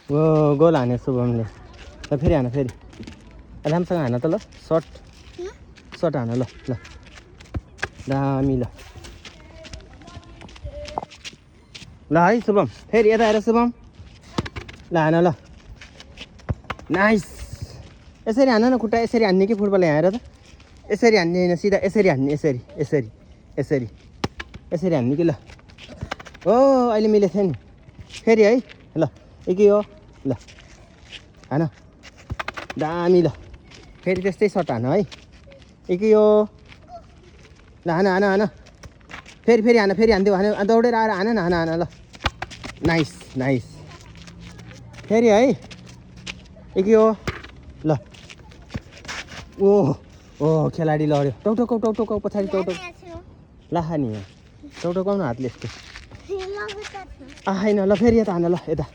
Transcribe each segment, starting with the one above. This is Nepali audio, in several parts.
गोल हाने शुभमले ल फेरि हान फेरि राम्रोसँग हान त ल सर्ट हान ल दामी ल है शुभम फेरि यता हेर शुभम ल हान ल नाइस यसरी हान न खुट्टा यसरी हान्ने कि फुटबल यहाँ हेर त यसरी हान्ने होइन सिधा यसरी हान्ने यसरी हान्ने कि ल ओ अहिले मिलेको थियो नि फेरि है ल एकै हो ल हान दामी ल फेरि त्यस्तै सर्ट हान है एकै हो ल हान फेरि हान्दियो दौडेर आएर हान ल नाइस फेरि है एकै हो ल ओ खेलाडी लड्यो टाउटाउ पछाडि टाउटाउ लाखा नि टाउटाउनु हातले यस्तो आएन ल फेरि यता हान ल यता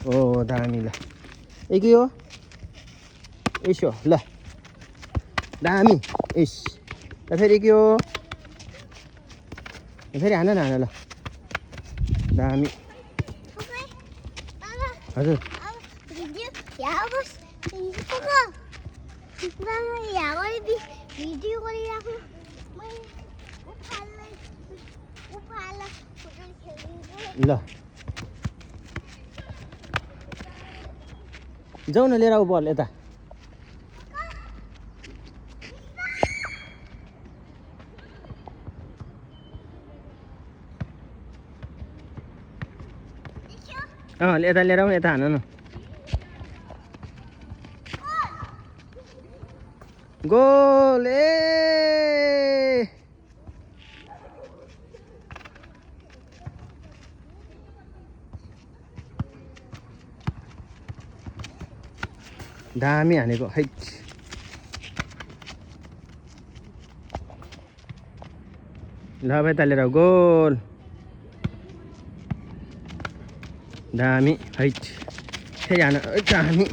ओ दामी ल एकै हो यसो ल दामी इस ल फेरि एकै हो फेरि हान ल दामी हजुर ल जाऊ न लिएर आऊ बल यता यता लिएर आऊ यता हान न गोल दामी हानेको हैट ल भाइ तालेर गोल दामी हैट फेरि हान दामी